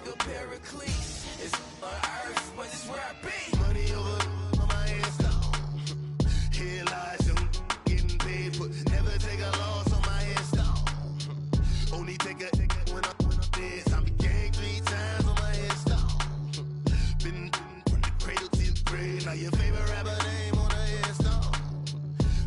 a paraclete. It's on earth, but it's where I be. Money over on my headstone. Here lies them getting paid, but never take a loss on my headstone. Only take a when I'm dead. I be gang 3 times on my headstone. Been from the cradle to the grave. Now your favorite rapper name on a headstone.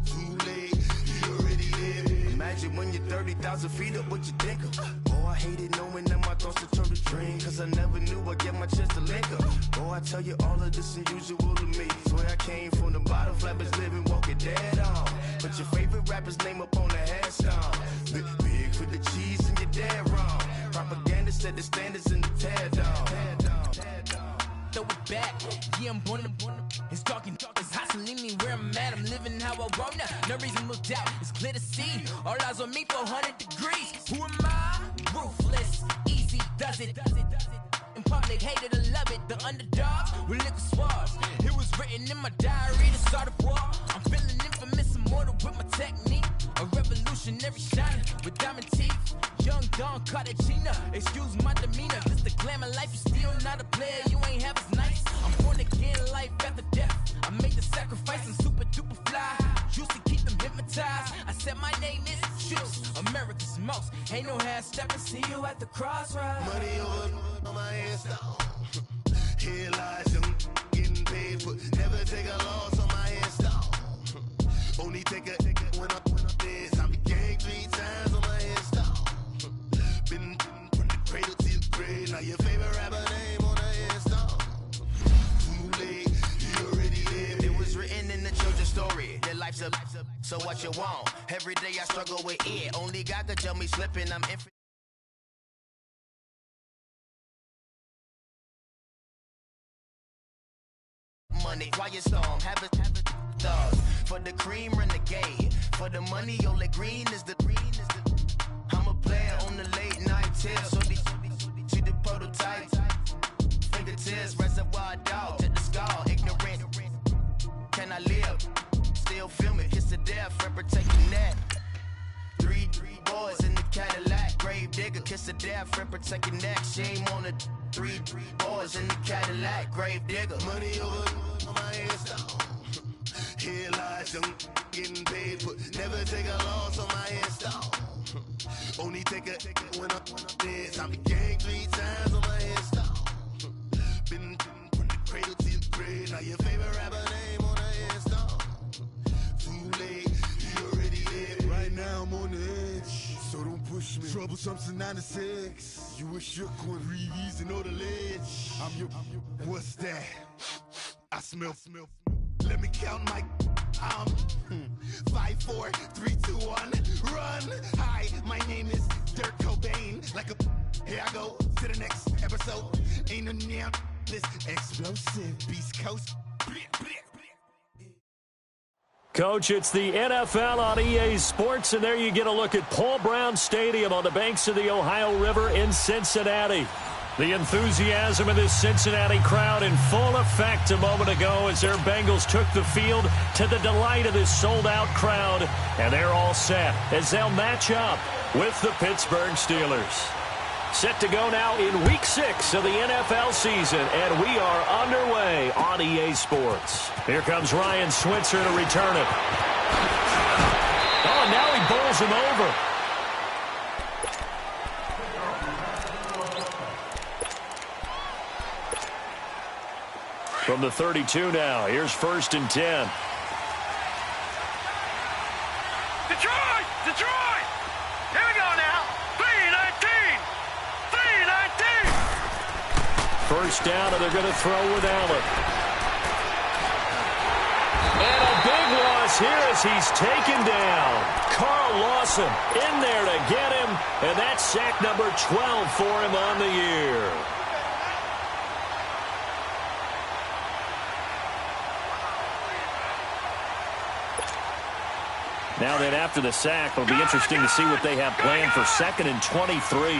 Too late, you already lived. Imagine when you're 30,000 feet up, what you think of? Oh, I hated knowing that my thoughts would turn to dream, cause I never knew I'd get my chance to link up. Oh, I tell you all of this unusual to me. Swear I came from the bottom, flappers living, walking dead on. Put your favorite rapper's name up on the headstone. Big for the cheese and you're dead wrong. Propaganda set the standards in the tear down. Throw it back, yeah, I'm born to. It's dark and it's hot, so leave me where I'm at. I'm living how I want now. No reason to doubt, it's clear to see. All eyes on me, 400 degrees. Who am I? Ruthless, easy, does it. In public, hated or love it. The underdogs with liquor swabs. It was written in my diary to start a war. I'm feeling infamous, immortal with my technique. A revolutionary shining with diamond teeth. Young Don Cartagena, excuse my demeanor. This the glamour life, you still not a player, you ain't half as nice. I'm born again, life after death. I made the sacrifice, I'm super duper fly. Used to keep them hypnotized. I said my name is Juice, America's most. Ain't no half stepping, see you at the crossroads. Money over on my headstone. Here lies them getting paid, but never take a loss on my headstone. Only take a when I'm dead. I be gang 3 times on my headstone. Been from the cradle to the grave. Now your favorite rapper name on a headstone. Too late, you already lived. It was written in the children's story. Their life's up, so what you want? Every day I struggle with it. Only God could tell me slipping. I'm infinite. Money, quiet storm, have it thugs. For the cream, renegade. For the money, only green is the. I'm a player on the late night tips. So these see the prototypes. Fingertips, reservoir dog to the skull. Ignorant. Can I live? Still film it. Kiss to death, friend, protect your neck. 3 boys in the Cadillac. Grave digger, kiss to death, friend, protect your neck. Shame on the 3 boys in the Cadillac. Grave digger. Money over on my headstone. Here lies them getting paid, but never take a loss on my headstone. Only take a when I'm dead. I be gang 3 times on my headstone. Been from the cradle to the grave. Now your favorite rapper name on a headstone. Too late, you already lived. Right now I'm on the edge, so don't push me. Troublesome to 96. You a shook one, breathe and know the ledge. I'm your. What's that? I smell. Let me count my. 5, 4, 3, 2, 1, run. Hi, my name is Dirk Cobain. Like a. Here I go to the next episode. Ain't no damn this explosive Beast Coast. Coach, it's the NFL on EA Sports, and there you get a look at Paul Brown Stadium on the banks of the Ohio River in Cincinnati. The enthusiasm of this Cincinnati crowd in full effect a moment ago as their Bengals took the field to the delight of this sold-out crowd. And they're all set as they'll match up with the Pittsburgh Steelers. Set to go now in Week 6 of the NFL season, and we are underway on EA Sports. Here comes Ryan Switzer to return it. Oh, and now he bowls him over. From the 32 now, here's 1st and 10. Detroit! Detroit! Here we go now. 3-19! 3-19! First down, and they're going to throw with Allen. And a big loss here as he's taken down. Carl Lawson in there to get him, and that's sack number 12 for him on the year. Now then, after the sack, it'll be interesting to see what they have planned for 2nd and 23.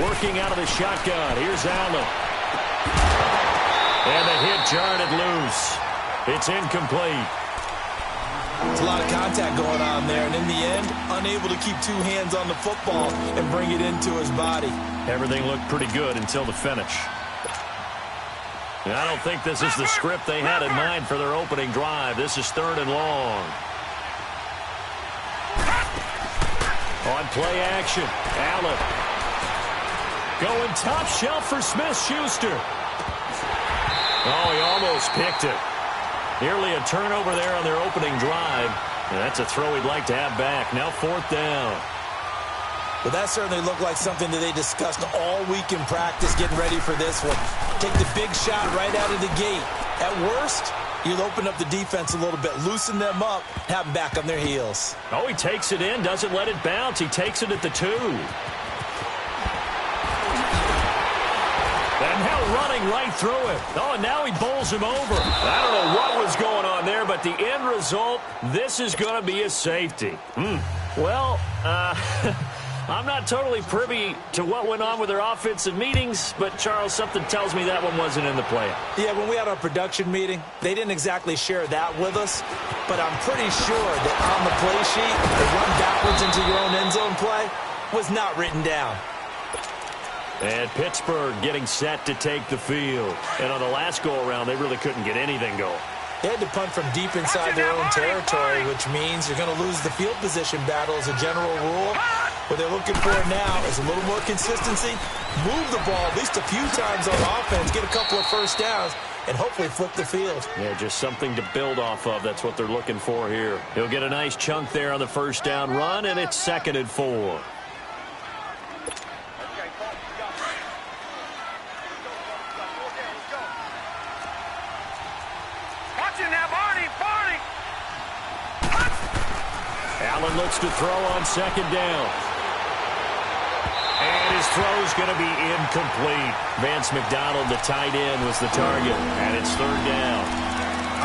Working out of the shotgun. Here's Allen. And the hit jarred it loose. It's incomplete. It's a lot of contact going on there, and in the end, unable to keep two hands on the football and bring it into his body. Everything looked pretty good until the finish. And I don't think this is the script they had in mind for their opening drive. This is 3rd and long. On play action, Allen. Going top shelf for Smith-Schuster. Oh, he almost picked it. Nearly a turnover there on their opening drive. And that's a throw he'd like to have back. Now 4th down. Well, that certainly looked like something that they discussed all week in practice getting ready for this one. Take the big shot right out of the gate. At worst, you'll open up the defense a little bit, loosen them up, have them back on their heels. Oh, he takes it in, doesn't let it bounce. He takes it at the 2. And now running right through it. Oh, and now he bowls him over. I don't know what was going on there, but the end result, this is going to be a safety. Well, I'm not totally privy to what went on with their offensive meetings, but, Charles, something tells me that one wasn't in the play. Yeah, when we had our production meeting, they didn't exactly share that with us, but I'm pretty sure that on the play sheet, the run backwards into your own end zone play was not written down. And Pittsburgh getting set to take the field. And on the last go-around, they really couldn't get anything going. They had to punt from deep inside their own territory, which means you're going to lose the field position battle as a general rule. What they're looking for now is a little more consistency, move the ball at least a few times on offense, get a couple of first downs, and hopefully flip the field. Yeah, just something to build off of. That's what they're looking for here. He'll get a nice chunk there on the first down run, and it's 2nd and 4. Allen looks to throw on 2nd down. And his throw's going to be incomplete. Vance McDonald, the tight end, was the target. And it's 3rd down.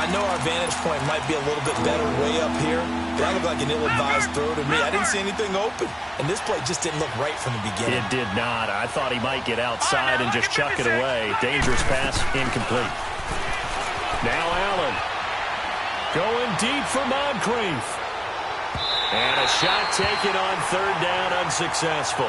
I know our vantage point might be a little bit better way up here. That looked like an ill-advised throw to me. I didn't see anything open. And this play just didn't look right from the beginning. It did not. I thought he might get outside and just chuck it away. Dangerous pass, incomplete. Now Allen. Going deep for Moncrief. And a shot taken on 3rd down, unsuccessful.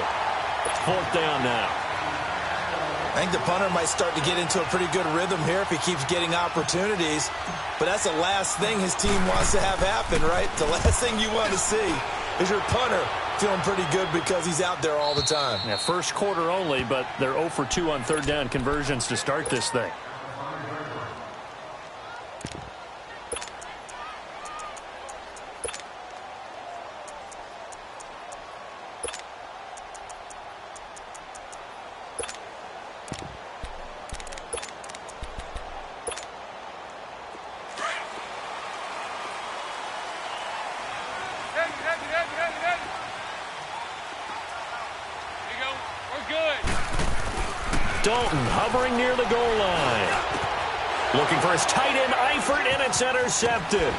4th down now. I think the punter might start to get into a pretty good rhythm here if he keeps getting opportunities. But that's the last thing his team wants to have happen, right? The last thing you want to see is your punter feeling pretty good because he's out there all the time. Yeah, first quarter only, but they're 0 for 2 on 3rd down conversions to start this thing. Dalton hovering near the goal line. Looking for his tight end, Eifert, and it's intercepted.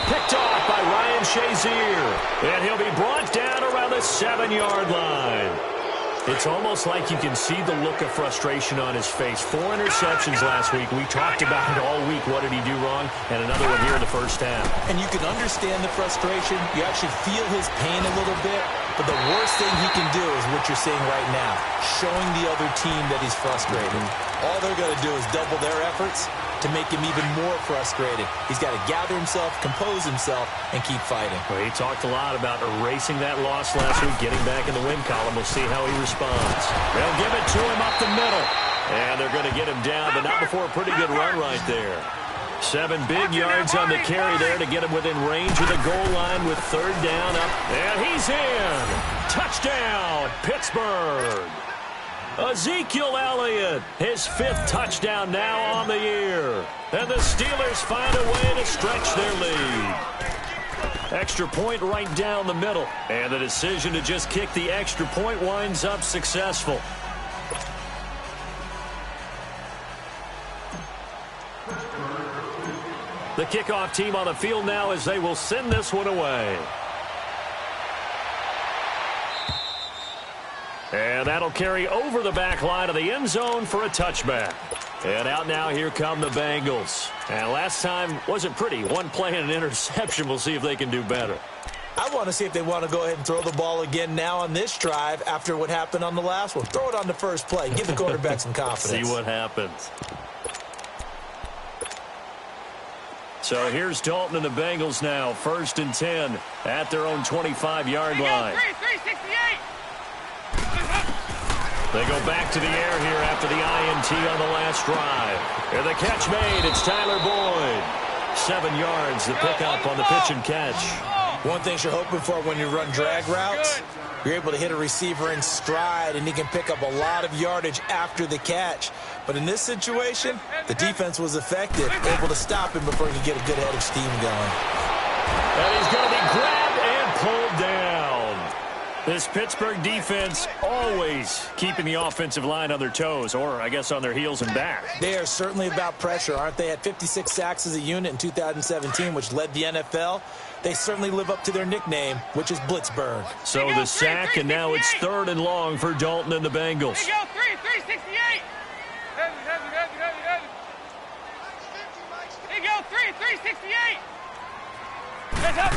Picked off by Ryan Shazier. And he'll be brought down around the 7-yard line. It's almost like you can see the look of frustration on his face. 4 interceptions last week. We talked about it all week. What did he do wrong? And another one here in the first half. And you can understand the frustration. You actually feel his pain a little bit. But the worst thing he can do is what you're seeing right now, showing the other team that he's frustrated. All they're going to do is double their efforts to make him even more frustrated. He's got to gather himself, compose himself, and keep fighting. Well, he talked a lot about erasing that loss last week, getting back in the win column. We'll see how he responds. They'll give it to him up the middle. And they're going to get him down, but not before a pretty good run right there. 7 big yards on the carry there to get him within range of the goal line with 3rd down up. And he's in. Touchdown, Pittsburgh. Ezekiel Elliott, his 5th touchdown now on the year. And the Steelers find a way to stretch their lead. Extra point right down the middle. And the decision to just kick the extra point winds up successful. The kickoff team on the field now as they will send this one away. And that'll carry over the back line of the end zone for a touchback. And out now, here come the Bengals. And last time wasn't pretty. One play and an interception. We'll see if they can do better. I want to see if they want to go ahead and throw the ball again now on this drive after what happened on the last one. Throw it on the first play. Give the quarterback some confidence. See what happens. So here's Dalton and the Bengals now. 1st and 10 at their own 25-yard line. 368. They go back to the air here after the INT on the last drive. And the catch made. It's Tyler Boyd. 7 yards, the pickup on the pitch and catch. One thing you're hoping for when you run drag routes, you're able to hit a receiver in stride, and he can pick up a lot of yardage after the catch. But in this situation, the defense was effective, able to stop him before he could get a good head of steam going. And he's going to be grabbed and pulled down. This Pittsburgh defense always keeping the offensive line on their toes, or I guess on their heels and back. They are certainly about pressure, aren't they? At 56 sacks as a unit in 2017, which led the NFL. They certainly live up to their nickname, which is Blitzburg. So the sack, and now it's 3rd and long for Dalton and the Bengals. Here you go, 368. Here you go, 368. Heads up.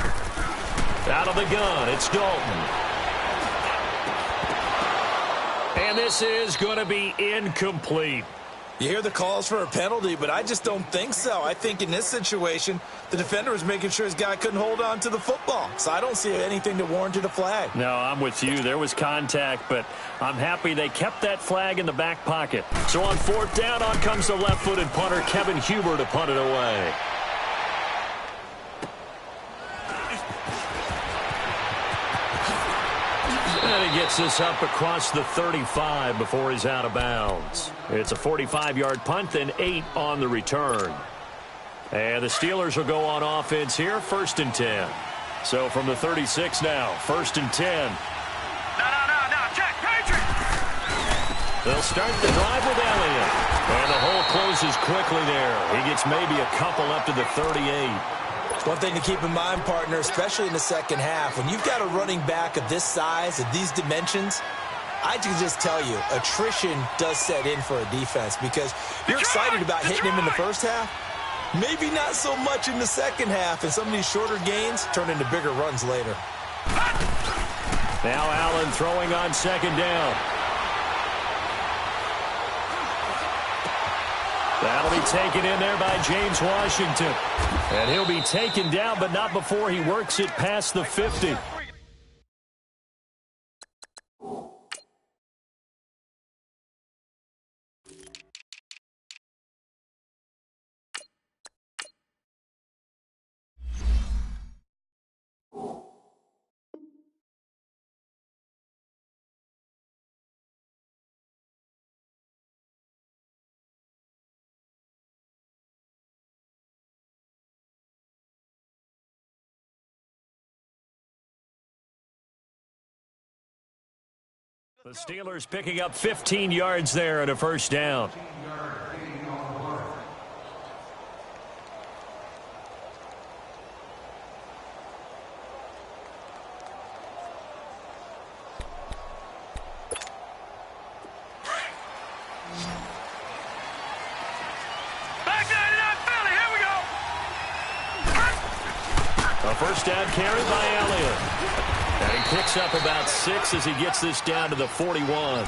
Out of the gun, it's Dalton. And this is going to be incomplete. You hear the calls for a penalty, but I just don't think so. I think in this situation, the defender was making sure his guy couldn't hold on to the football. So I don't see anything that warranted a flag. No, I'm with you. There was contact, but I'm happy they kept that flag in the back pocket. So on 4th down, on comes the left-footed punter, Kevin Huber, to punt it away. And he gets this up across the 35 before he's out of bounds. It's a 45-yard punt, then 8 on the return. And the Steelers will go on offense here, 1st and 10. So from the 36 now, 1st and 10. No, Jack Patrick. They'll start the drive with Elliott. And the hole closes quickly there. He gets maybe a couple up to the 38. One thing to keep in mind, partner, especially in the second half, when you've got a running back of this size, of these dimensions, I can just tell you, attrition does set in for a defense because you're excited about hitting him in the first half. Maybe not so much in the second half, and some of these shorter gains turn into bigger runs later. Now Allen throwing on 2nd down. That'll be taken in there by James Washington. And he'll be taken down, but not before he works it past the 50. The Steelers picking up 15 yards there at a 1st down. Back 99 Philly, here we go. A 1st down carry by Elliott. And he picks up about 6 as he gets this down to the 41.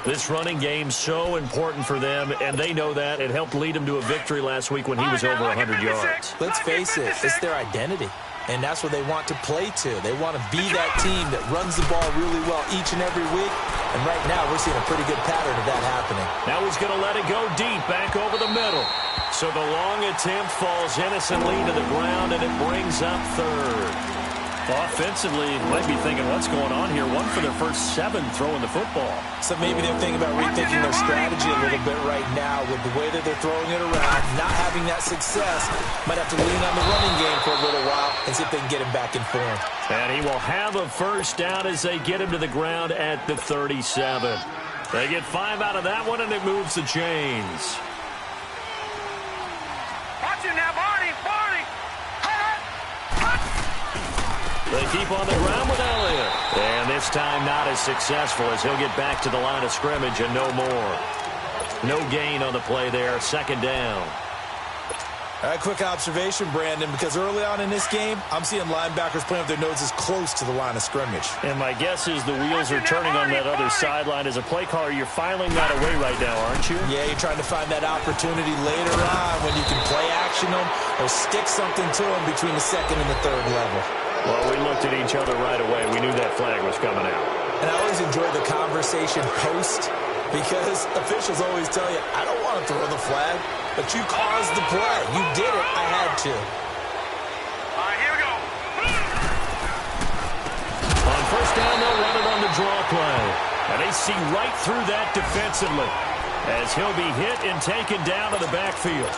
This running game so important for them, and they know that. It helped lead him to a victory last week when he was over 100 yards. Let's face it, it's their identity, and that's what they want to play to. They want to be that team that runs the ball really well each and every week, and right now we're seeing a pretty good pattern of that happening. Now he's going to let it go deep, back over the middle. So the long attempt falls innocently to the ground, and it brings up 3rd. Offensively, you might be thinking, what's going on here? 1 for their first 7 throwing the football. So maybe they're thinking about rethinking their strategy a little bit right now with the way that they're throwing it around, not having that success. Might have to lean on the running game for a little while and see if they can get him back in form. And he will have a 1st down as they get him to the ground at the 37. They get 5 out of that one, and it moves the chains. Watch him now, Barney. They keep on the ground with Elliott. And this time not as successful as he'll get back to the line of scrimmage and no more. No gain on the play there. Second down. All right, quick observation, Brandon, because early on in this game, I'm seeing linebackers playing with their noses close to the line of scrimmage. And my guess is the wheels are turning on that other sideline. As a play caller, you're filing that away right now, aren't you? Yeah, you're trying to find that opportunity later on when you can play action them or stick something to them between the second and the third level. Well, we looked at each other right away. We knew that flag was coming out. And I always enjoy the conversation post because officials always tell you, I don't want to throw the flag. But you caused the play. You did it. I had to. All right, here we go. On first down, they'll run it on the draw play. And they see right through that defensively as he'll be hit and taken down to the backfield.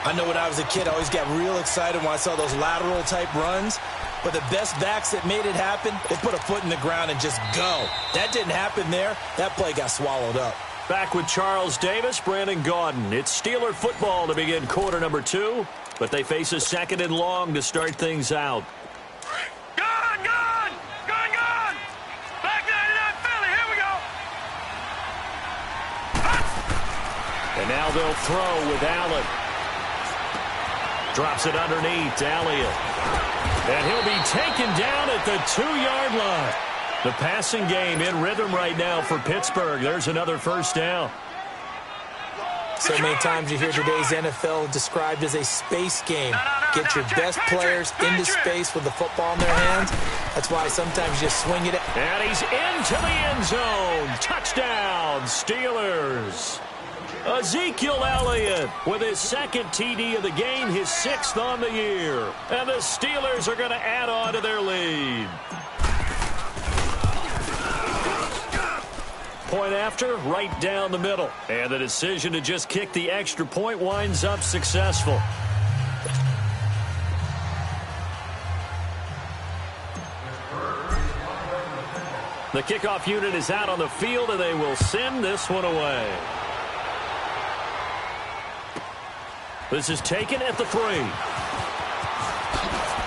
I know when I was a kid, I always got real excited when I saw those lateral-type runs. But the best backs that made it happen, they put a foot in the ground and just go. That didn't happen there. That play got swallowed up. Back with Charles Davis, Brandon Gaudin. It's Steeler football to begin quarter number 2, but they face a second and long to start things out. Gone, gone, gone, gone. Back 99 Philly, here we go. And now they'll throw with Allen. Drops it underneath to Elliott. And he'll be taken down at the 2-yard line. The passing game in rhythm right now for Pittsburgh. There's another first down. So many times you hear today's NFL described as a space game. Get your best players into space with the football in their hands. That's why sometimes you swing it. And he's into the end zone. Touchdown, Steelers. Ezekiel Elliott with his second TD of the game, his 6th on the year. And the Steelers are going to add on to their lead. Point after, right down the middle. And the decision to just kick the extra point winds up successful. The kickoff unit is out on the field, and they will send this one away. This is taken at the 3.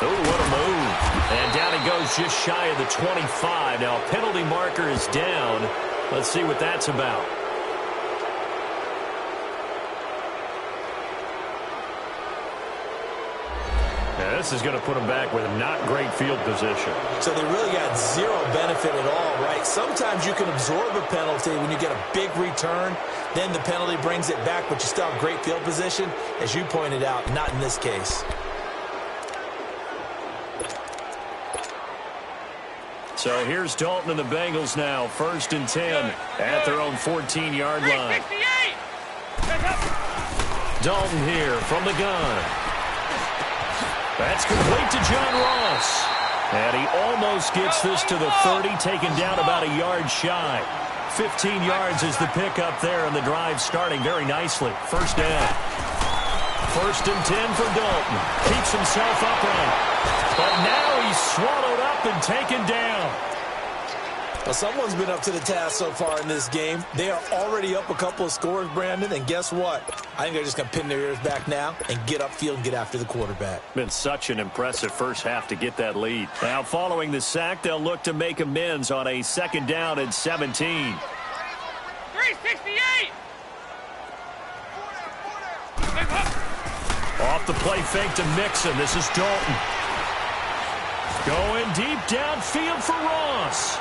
Oh, what a move. And down he goes just shy of the 25. Now a penalty marker is down. Let's see what that's about. Now this is going to put them back with not great field position. So they really got zero benefit at all, right? Sometimes you can absorb a penalty when you get a big return. Then the penalty brings it back, but you still have great field position. As you pointed out, not in this case. So here's Dalton and the Bengals now. 1st and 10 at their own 14-yard line. Dalton here from the gun. That's complete to John Ross. And he almost gets this to the 30, taken down about a yard shy. 15 yards is the pickup there, and the drive starting very nicely. First down. 1st and 10 for Dalton. Keeps himself upright. But now he's swallowed up and taken down. Well, someone's been up to the task so far in this game. They are already up a couple of scores, Brandon, and guess what? I think they're just going to pin their ears back now and get upfield and get after the quarterback. Been such an impressive first half to get that lead. Now, following the sack, they'll look to make amends on a 2nd down and 17. 368. Off the play fake to Mixon. This is Dalton. Going deep downfield for Ross.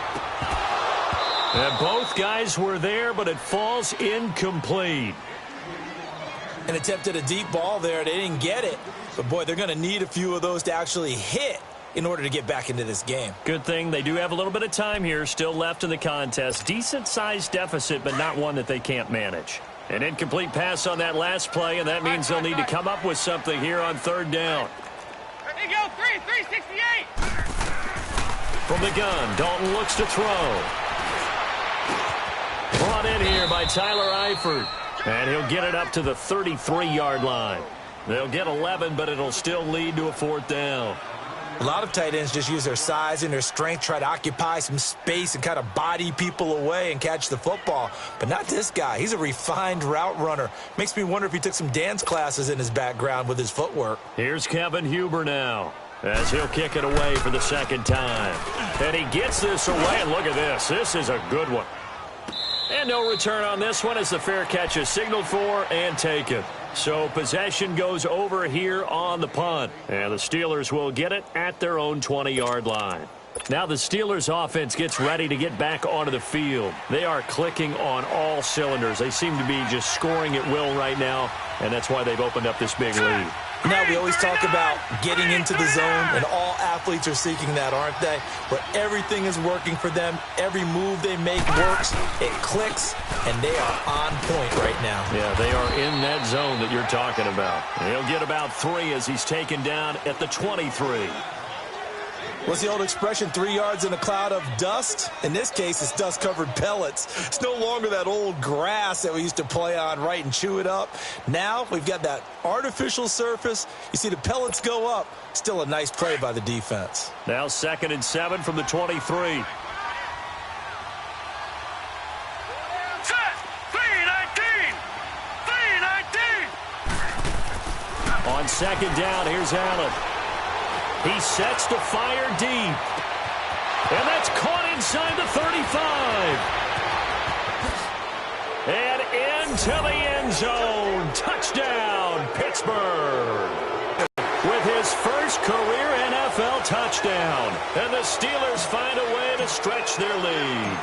And both guys were there, but it falls incomplete. And attempted a deep ball there. They didn't get it. But, boy, they're going to need a few of those to actually hit in order to get back into this game. Good thing they do have a little bit of time here still left in the contest. Decent-sized deficit, but not one that they can't manage. An incomplete pass on that last play, and that means they'll need to come up with something here on 3rd down. There you go, 368. From the gun, Dalton looks to throw. Brought in here by Tyler Eifert. And he'll get it up to the 33-yard line. They'll get 11, but it'll still lead to a 4th down. A lot of tight ends just use their size and their strength, try to occupy some space and kind of body people away and catch the football. But not this guy. He's a refined route runner. Makes me wonder if he took some dance classes in his background with his footwork. Here's Kevin Huber now, as he'll kick it away for the 2nd time. And he gets this away, and look at this. This is a good one. And no return on this one as the fair catch is signaled for and taken. So possession goes over here on the punt. And the Steelers will get it at their own 20-yard line. Now the Steelers offense gets ready to get back onto the field. They are clicking on all cylinders. They seem to be just scoring at will right now, and that's why they've opened up this big lead. Now, we always talk about getting into the zone, and all athletes are seeking that, aren't they? Where everything is working for them. Every move they make works. It clicks, and they are on point right now. Yeah, they are in that zone that you're talking about. He'll get about 3 as he's taken down at the 23. What's the old expression, 3 yards in a cloud of dust? In this case, it's dust-covered pellets. It's no longer that old grass that we used to play on, right, and chew it up. Now we've got that artificial surface. You see the pellets go up. Still a nice play by the defense. Now 2nd and 7 from the 23. Set. 319. 319. On 2nd down, here's Allen. He sets to fire deep. And that's caught inside the 35. And into the end zone. Touchdown, Pittsburgh. With his first career NFL touchdown. And the Steelers find a way to stretch their lead.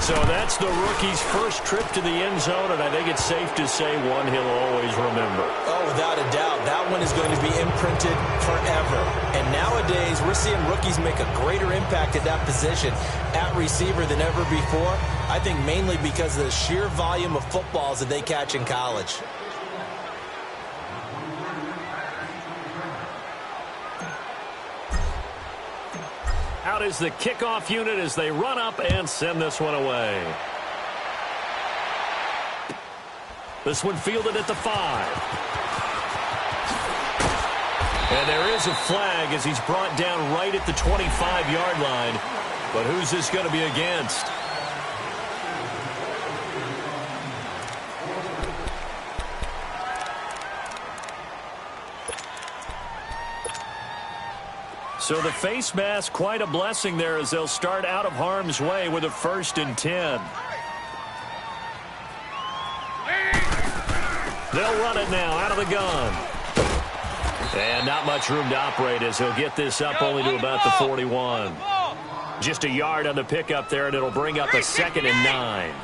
So that's the rookie's first trip to the end zone, and I think it's safe to say one he'll always remember. Oh, without a doubt. That one is going to be imprinted forever. And nowadays, we're seeing rookies make a greater impact at that position at receiver than ever before. I think mainly because of the sheer volume of footballs that they catch in college. Out is the kickoff unit as they run up and send this one away. This one fielded at the 5. And there is a flag as he's brought down right at the 25-yard line. But who's this going to be against? So the face mask, quite a blessing there as they'll start out of harm's way with a 1st and 10. They'll run it now out of the gun. And not much room to operate as he'll get this up only to about the 41. Just a yard on the pickup there, and it'll bring up a 2nd and 9.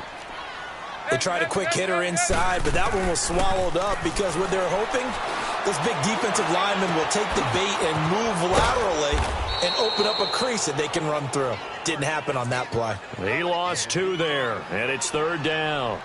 They tried a quick hitter inside, but that one was swallowed up because what they're hoping, this big defensive lineman will take the bait and move laterally and open up a crease that they can run through. Didn't happen on that play. He lost 2 there, and it's 3rd down.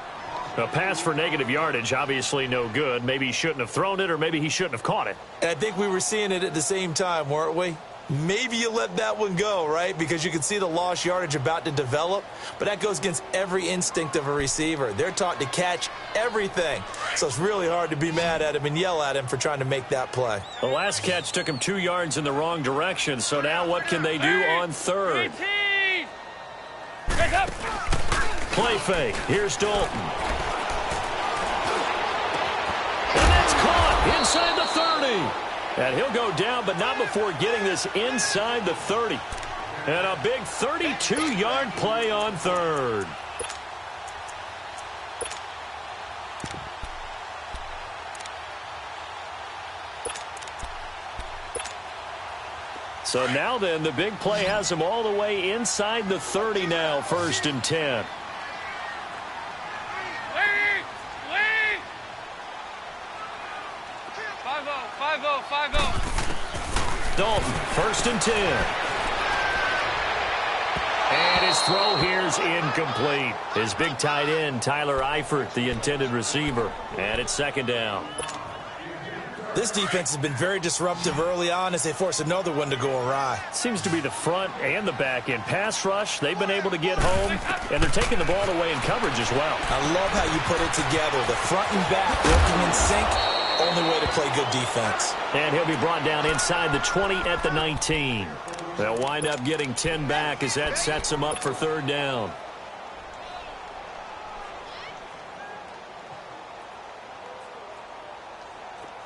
A pass for negative yardage, obviously no good. Maybe he shouldn't have thrown it, or maybe he shouldn't have caught it. And I think we were seeing it at the same time, weren't we? Maybe you let that one go, right? Because you can see the lost yardage about to develop. But that goes against every instinct of a receiver. They're taught to catch everything. So it's really hard to be mad at him and yell at him for trying to make that play. The last catch took him 2 yards in the wrong direction. So now what can they do on 3rd? Play fake. Here's Dalton. And that's caught inside the 30. And he'll go down, but not before getting this inside the 30. And a big 32-yard play on 3rd. So now then, the big play has him all the way inside the 30 now, 1st and 10. Dalton, 1st and 10. And his throw here's incomplete. His big tight end, Tyler Eifert, the intended receiver. And it's 2nd down. This defense has been very disruptive early on as they force another one to go awry. Seems to be the front and the back end. Pass rush, they've been able to get home, and they're taking the ball away in coverage as well. I love how you put it together. The front and back working in sync. Only way to play good defense. And he'll be brought down inside the 20 at the 19. They'll wind up getting 10 back as that sets them up for 3rd down.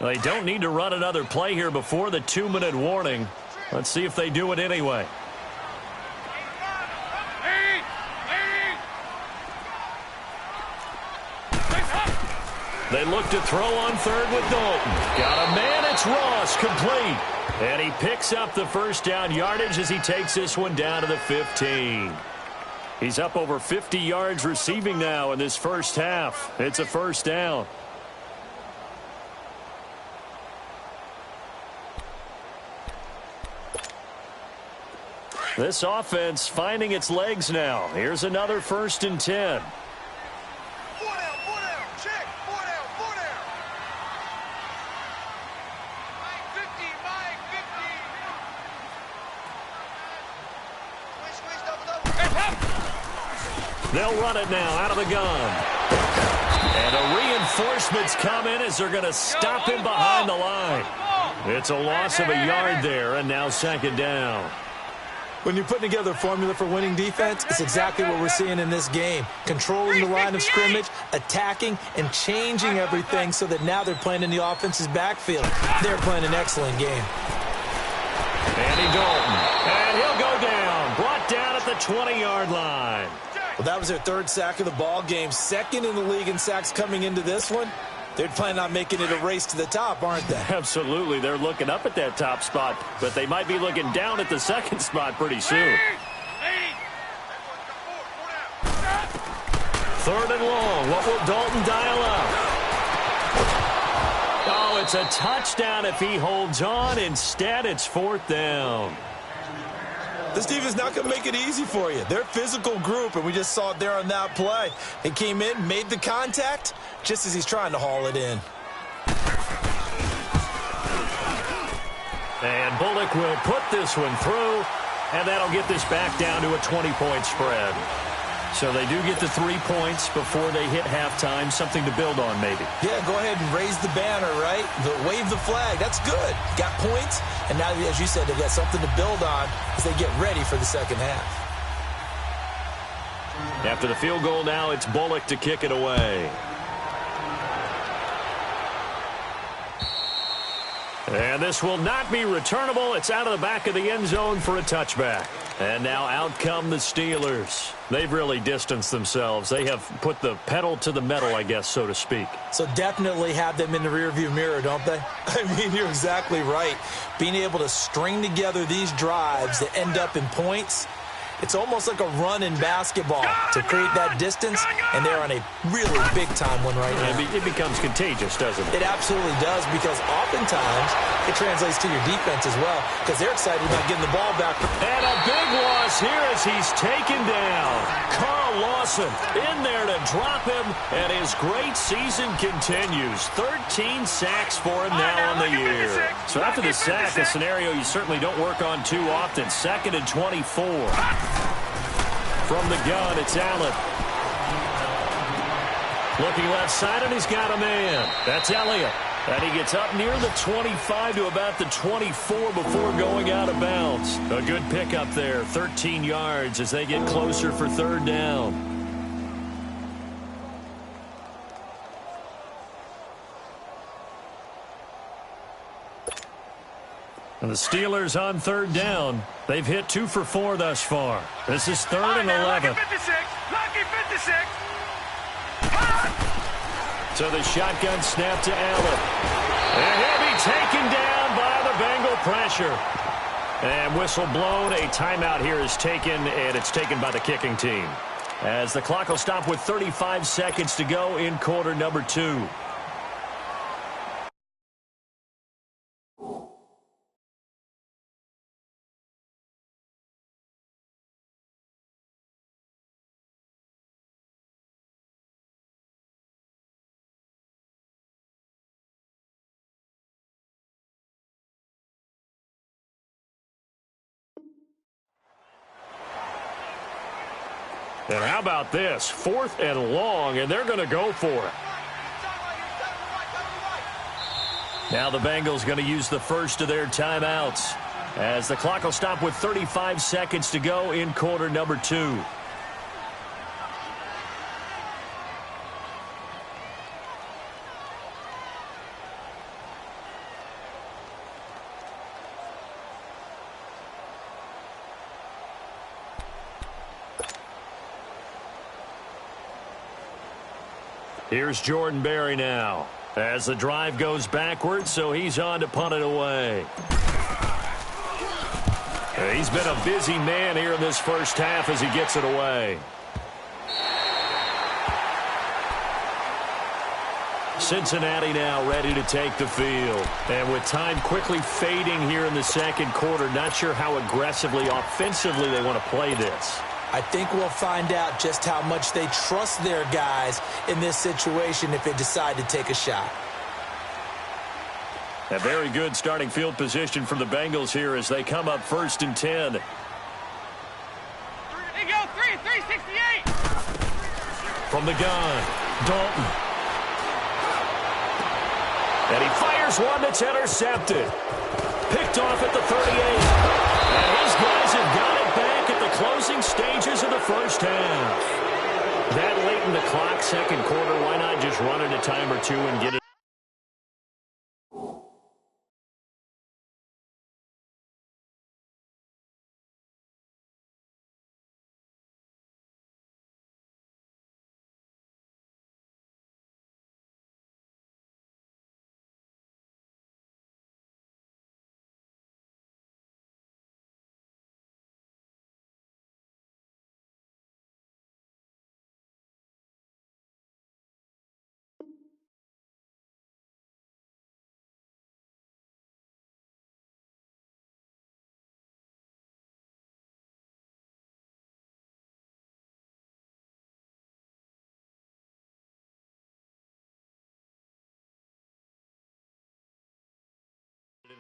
They don't need to run another play here before the 2-minute warning. Let's see if they do it anyway. They look to throw on third with Dalton. Got a man. It's Ross, complete. And he picks up the first down yardage as he takes this one down to the 15. He's up over 50 yards receiving now in this first half. It's a first down. This offense finding its legs now. Here's another 1st and 10. They'll run it now out of the gun. And a reinforcement's come in as they're going to stop him behind the line. It's a loss of a yard there, and now 2nd down. When you're putting together a formula for winning defense, it's exactly what we're seeing in this game. Controlling the line of scrimmage, attacking, and changing everything so that now they're playing in the offense's backfield. They're playing an excellent game. Andy Dalton. And he'll go down. Brought down at the 20-yard line. Well, that was their 3rd sack of the ball game. 2nd in the league in sacks coming into this one. They're planning on making it a race to the top, aren't they? Absolutely. They're looking up at that top spot, but they might be looking down at the 2nd spot pretty soon. 3rd and long. What will Dalton dial up? Oh, it's a touchdown if he holds on. Instead, it's 4th down. This defense is not going to make it easy for you. They're a physical group, and we just saw it there on that play. They came in, made the contact, just as he's trying to haul it in. And Bullock will put this one through, and that'll get this back down to a 20-point spread. So they do get the 3 points before they hit halftime, something to build on maybe. Yeah, go ahead and raise the banner, right? Wave the flag. That's good. Got points, and now, as you said, they've got something to build on as they get ready for the 2nd half. After the field goal now, it's Bullock to kick it away. And this will not be returnable. It's out of the back of the end zone for a touchback. And now out come the Steelers. They've really distanced themselves. They have put the pedal to the metal, I guess, so to speak. So definitely have them in the rearview mirror, don't they? I mean, you're exactly right. Being able to string together these drives that end up in points, it's almost like a run in basketball to create that distance, and they're on a really big-time one right now. It becomes contagious, doesn't it? It absolutely does, because oftentimes it translates to your defense as well, because they're excited about getting the ball back. And a big loss here as he's taken down. Carl Lawson in there to drop him, and his great season continues. 13 sacks for him now on the year. So after the sack, a scenario you certainly don't work on too often. 2nd and 24. From the gun, it's Allen. Looking left side, and he's got a man. That's Elliott. And he gets up near the 25 to about the 24 before going out of bounds. A good pickup there, 13 yards as they get closer for 3rd down. And the Steelers on 3rd down. They've hit 2 for 4 thus far. This is 3rd and 11. Lucky 56. Lucky 56. So the shotgun snap to Allen. And he'll be taken down by the Bengal pressure. And whistle blown. A timeout here is taken, and it's taken by the kicking team. As the clock will stop with 35 seconds to go in quarter number 2. And how about this? 4th and long, and they're going to go for it. Now the Bengals going to use the first of their timeouts as the clock will stop with 35 seconds to go in quarter number 2. Here's Jordan Berry now. As the drive goes backwards, so he's on to punt it away. He's been a busy man here in this first half as he gets it away. Cincinnati now ready to take the field. And with time quickly fading here in the second quarter, not sure how aggressively, offensively they want to play this. I think we'll find out just how much they trust their guys in this situation if they decide to take a shot. A very good starting field position for the Bengals here as they come up 1st and 10. They go 368. From the gun, Dalton. And he fires one that's intercepted. Picked off at the 38. And his guys have got it back at the closing stages of the first half. That late in the clock, second quarter, why not just run it a time or two and get it?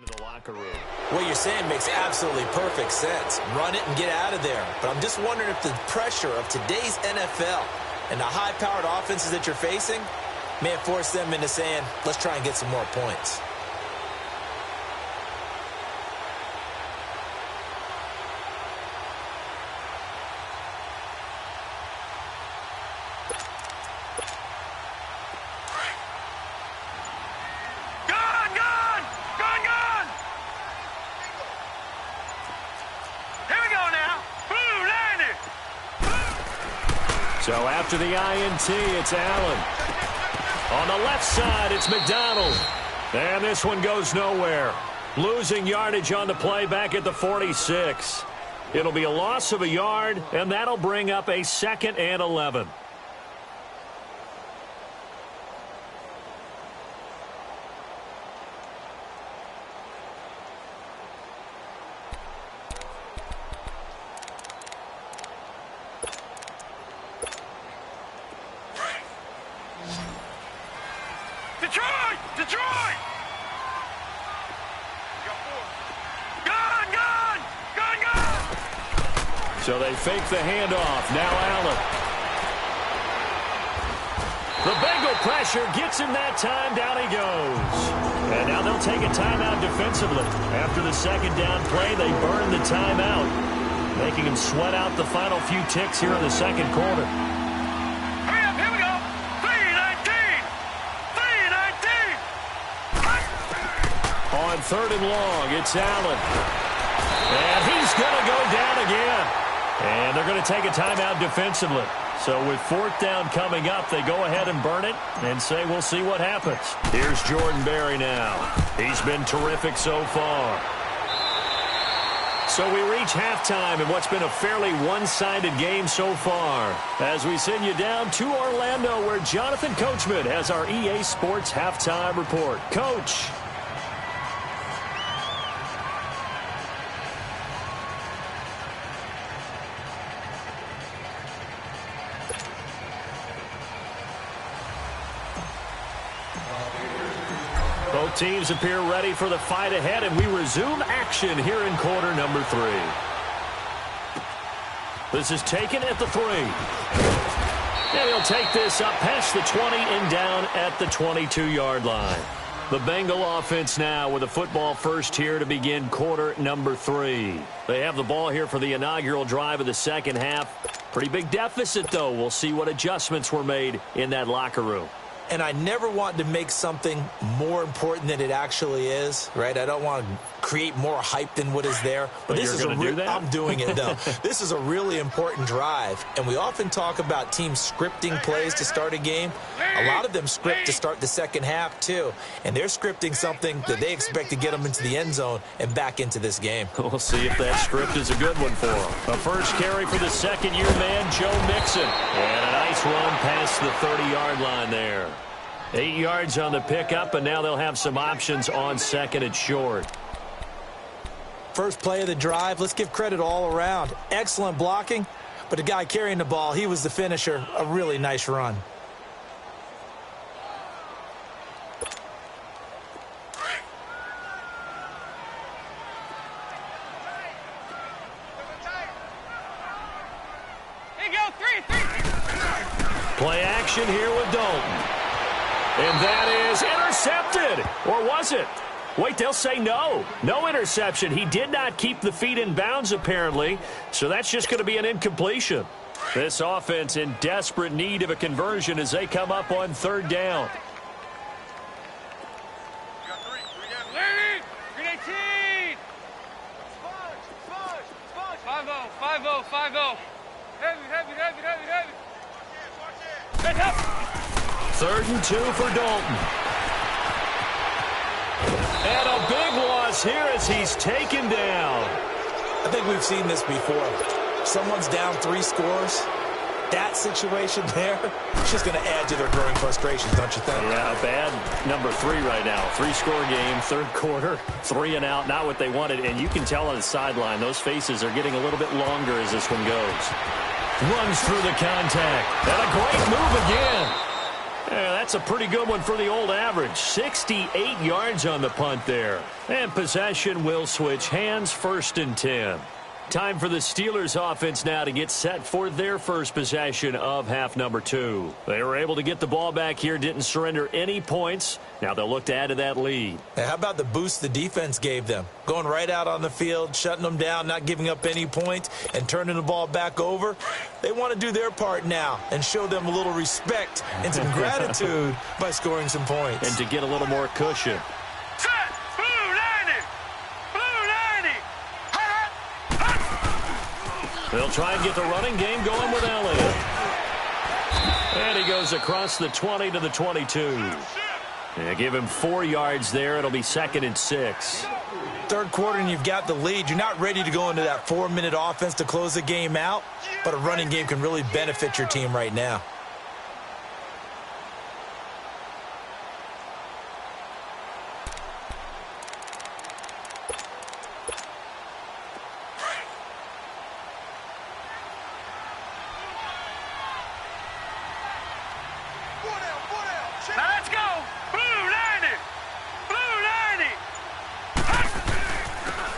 Into the locker room. What you're saying makes absolutely perfect sense. Run it and get out of there. But I'm just wondering if the pressure of today's NFL and the high-powered offenses that you're facing may have forced them into saying, let's try and get some more points. So after the INT, it's Allen. On the left side, it's McDonald. And this one goes nowhere. Losing yardage on the play back at the 46. It'll be a loss of a yard, and that'll bring up a 2nd and 11. Detroit! Gun! So they fake the handoff. Now Allen. The Bengal pressure gets him that time. Down he goes. And now they'll take a timeout defensively. After the second down play, they burn the timeout, making him sweat out the final few ticks here in the second quarter. Hurry up, here we go. 3:19. On 3rd and long, it's Allen. And he's going to go down again. And they're going to take a timeout defensively. So with 4th down coming up, they go ahead and burn it and say we'll see what happens. Here's Jordan Berry now. He's been terrific so far. So we reach halftime in what's been a fairly one-sided game so far, as we send you down to Orlando, where Jonathan Coachman has our EA Sports halftime report. Coach. Both teams appear ready for the fight ahead, and we resume action here in quarter number 3. This is taken at the 3. And he'll take this up past the 20 and down at the 22-yard line. The Bengal offense now with a football first here to begin quarter number 3. They have the ball here for the inaugural drive of the second half. Pretty big deficit, though. We'll see what adjustments were made in that locker room. And I never want to make something more important than it actually is, right? I don't want to create more hype than what is there. But this is do that? I'm doing it, though. This is a really important drive, and we often talk about teams scripting plays to start a game. A lot of them script to start the second half, too, and they're scripting something that they expect to get them into the end zone and back into this game. We'll see if that script is a good one for them. A first carry for the second-year man, Joe Mixon. And a nice run past the 30-yard line there. 8 yards on the pickup, and now they'll have some options on second and short. First play of the drive, let's give credit all around. Excellent blocking, but the guy carrying the ball, he was the finisher. A really nice run. Play action here with Dalton. And that is intercepted. Or was it? Wait, they'll say no. No interception. He did not keep the feet in bounds, apparently. So that's just going to be an incompletion. This offense in desperate need of a conversion as they come up on third down. Third and 2 for Dalton. And a big loss here as he's taken down. I think we've seen this before. Someone's down 3 scores. That situation there, it's just going to add to their growing frustrations, don't you think? Yeah, bad number 3 right now. 3-score game, third quarter, 3 and out, not what they wanted. And you can tell on the sideline, those faces are getting a little bit longer as this one goes. Runs through the contact. And a great move again. Yeah, that's a pretty good one for the old average. 68 yards on the punt there. And possession will switch hands, 1st and 10. Time for the Steelers offense now to get set for their first possession of half number 2. They were able to get the ball back here, didn't surrender any points. Now they'll look to add to that lead. Hey, how about the boost the defense gave them? Going right out on the field, shutting them down, not giving up any points, and turning the ball back over. They want to do their part now and show them a little respect and some gratitude by scoring some points. And to get a little more cushion. They'll try and get the running game going with Elliott. And he goes across the 20 to the 22. And give him 4 yards there. It'll be 2nd and 6. Third quarter and you've got the lead. You're not ready to go into that 4-minute offense to close the game out, but a running game can really benefit your team right now.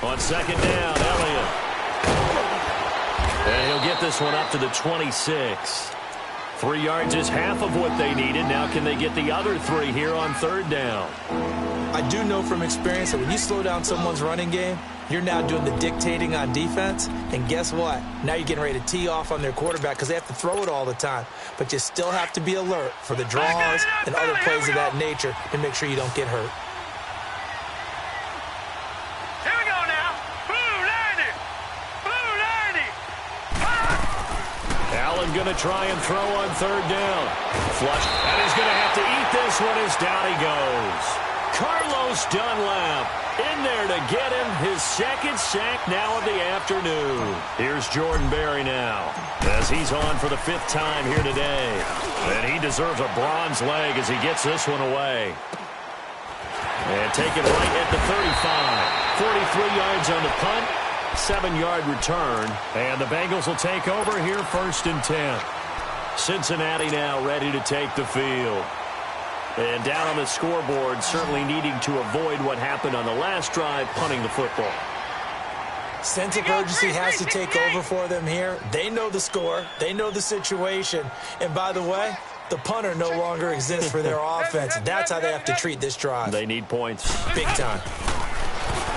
On second down, Elliott. And he'll get this one up to the 26. 3 yards is half of what they needed. Now can they get the other 3 here on third down? I do know from experience that when you slow down someone's running game, you're now doing the dictating on defense. And guess what? Now you're getting ready to tee off on their quarterback because they have to throw it all the time. But you still have to be alert for the draws and other plays of that nature to make sure you don't get hurt. Going to try and throw on third down. Flush. And he's going to have to eat this one as down he goes. Carlos Dunlap in there to get him his 2nd sack now of the afternoon. Here's Jordan Berry now as he's on for the 5th time here today. And he deserves a bronze leg as he gets this one away. And take it right at the 35. 43 yards on the punt. 7-yard return, and the Bengals will take over here 1st and 10. Cincinnati now ready to take the field. And down on the scoreboard, certainly needing to avoid what happened on the last drive, punting the football. Sense of urgency has to take over for them here. They know the score. They know the situation. And by the way, the punter no longer exists for their offense. That's how they have to treat this drive. They need points. Big time.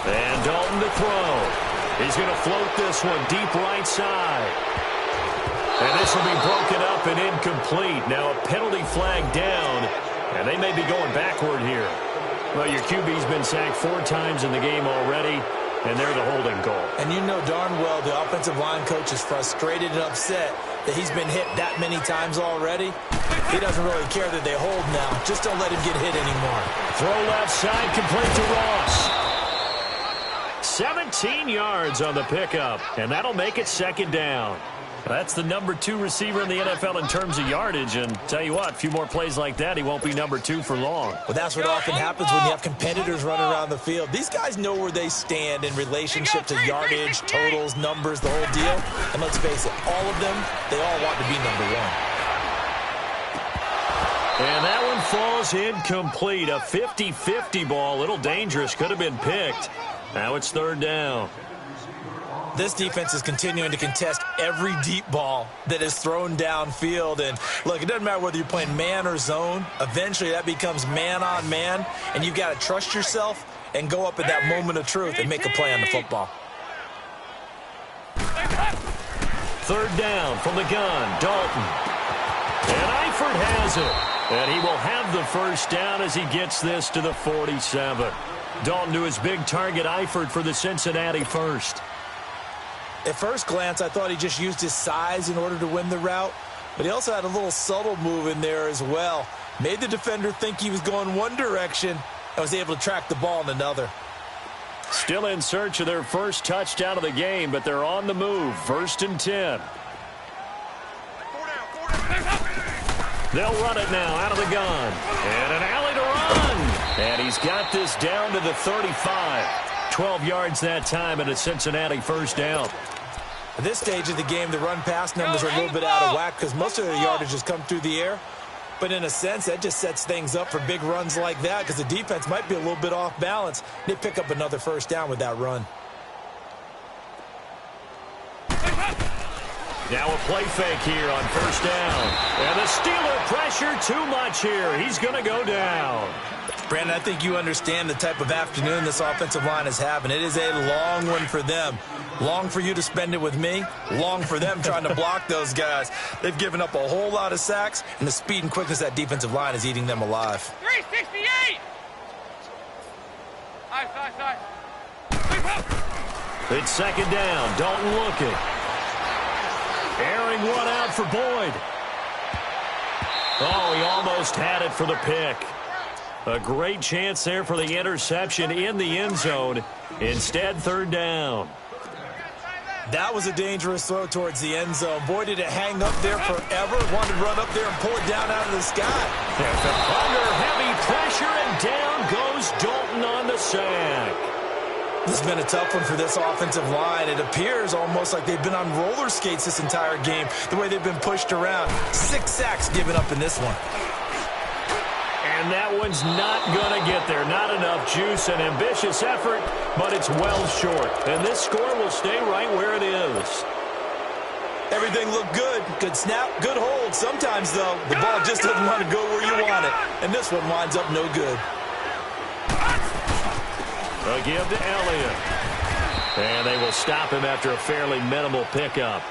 And Dalton to throw. He's going to float this one deep right side. And this will be broken up and incomplete. Now a penalty flag down, and they may be going backward here. Well, your QB's been sacked 4 times in the game already, and they're the holding call. And you know darn well the offensive line coach is frustrated and upset that he's been hit that many times already. He doesn't really care that they hold now. Just don't let him get hit anymore. Throw left side, complete to Ross. 17 yards on the pickup, and that'll make it second down. That's the number 2 receiver in the NFL in terms of yardage, and tell you what, a few more plays like that, he won't be number 2 for long. Well, that's what often happens when you have competitors running around the field. These guys know where they stand in relationship to yardage, totals, numbers, the whole deal. And let's face it, all of them, they all want to be number 1. And that one falls incomplete. A 50-50 ball, a little dangerous, could have been picked. Now it's third down. This defense is continuing to contest every deep ball that is thrown downfield. And, look, it doesn't matter whether you're playing man or zone. Eventually, that becomes man-on-man, and you've got to trust yourself and go up at that moment of truth and make a play on the football. Third down from the gun, Dalton. And Eifert has it. And he will have the first down as he gets this to the 47. Dalton to his big target, Eifert, for the Cincinnati first. At first glance, I thought he just used his size in order to win the route, but he also had a little subtle move in there as well. Made the defender think he was going one direction and was able to track the ball in another. Still in search of their first touchdown of the game, but they're on the move. First and 10. They'll run it now out of the gun. And an alley to run. And he's got this down to the 35. 12 yards that time and a Cincinnati first down. At this stage of the game, the run-pass numbers are a little bit out of whack because most of their yardage has come through the air. But in a sense, that just sets things up for big runs like that because the defense might be a little bit off balance. They pick up another first down with that run. Now a play fake here on first down. And the Steeler pressure too much here. He's going to go down. Brandon, I think you understand the type of afternoon this offensive line is having. It is a long one for them. Long for you to spend it with me. Long for them trying to block those guys. They've given up a whole lot of sacks, and the speed and quickness of that defensive line is eating them alive. 368! It's second down. Dalton looking. Airing one out for Boyd. Oh, he almost had it for the pick. A great chance there for the interception in the end zone. Instead, third down. That was a dangerous throw towards the end zone. Boy, did it hang up there forever. Wanted to run up there and pull it down out of the sky. Under heavy pressure, and down goes Dalton on the sack. This has been a tough one for this offensive line. It appears almost like they've been on roller skates this entire game, the way they've been pushed around. 6 sacks given up in this one. And that one's not going to get there. Not enough juice, an ambitious effort, but it's well short. And this score will stay right where it is. Everything looked good. Good snap, good hold. Sometimes, though, the ball just doesn't want to go where you want it. And this one winds up no good. A give to Elliott. And they will stop him after a fairly minimal pickup.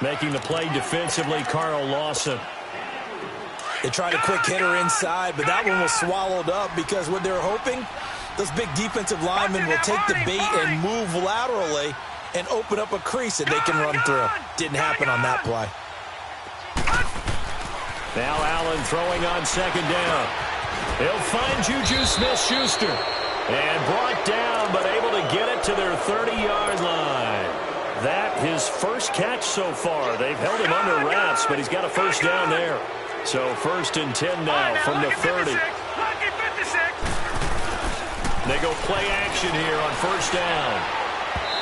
Making the play defensively, Carl Lawson. They tried a quick hitter inside, but that one was swallowed up because what they're hoping, those big defensive linemen will take the bait and move laterally and open up a crease that they can run through. Didn't happen on that play. Now Allen throwing on second down. He'll find Juju Smith-Schuster. And brought down, but able to get it to their 30-yard line. That his first catch so far. They've held him under wraps, but he's got a first down there. So first and 10 now from the 30. They go play action here on first down.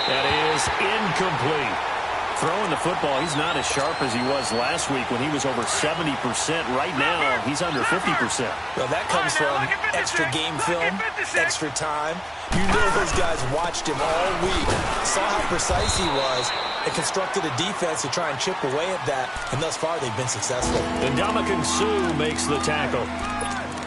That is incomplete. Throwing the football, he's not as sharp as he was last week when he was over 70%. Right now, he's under 50%. Well, that comes from extra game film, extra time. You know those guys watched him all week, saw how precise he was, and constructed a defense to try and chip away at that. And thus far, they've been successful. And Ndamukong Suh makes the tackle.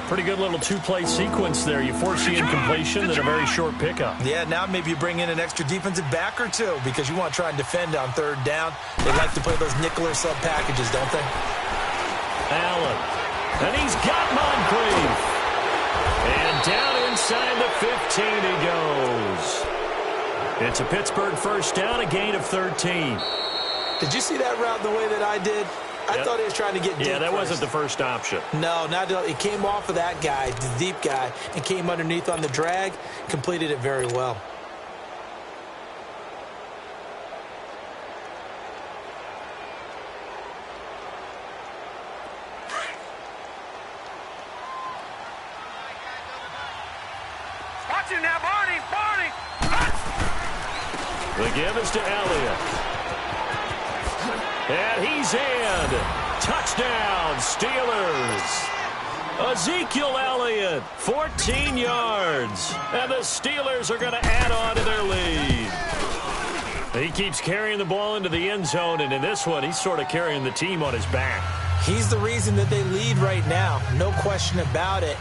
Pretty good little two-play sequence there. You force the incompletion, then a very short pickup. Yeah, now maybe you bring in an extra defensive back or two because you want to try and defend on third down. They like to play those nickel or sub packages, don't they? Allen. And he's got Moncrief. And down inside the 15 he goes. It's a Pittsburgh first down, a gain of 13. Did you see that route the way that I did? I thought he was trying to get deep. Yeah, that first. wasn't the first option. No, not at all. It came off of that guy, the deep guy, and came underneath on the drag, completed it very well. Watch him now, Barney! Barney! The give is to Elliott. And he's in. Touchdown, Steelers. Ezekiel Elliott, 14 yards. And the Steelers are going to add on to their lead. He keeps carrying the ball into the end zone, and in this one, he's sort of carrying the team on his back. He's the reason that they lead right now, no question about it.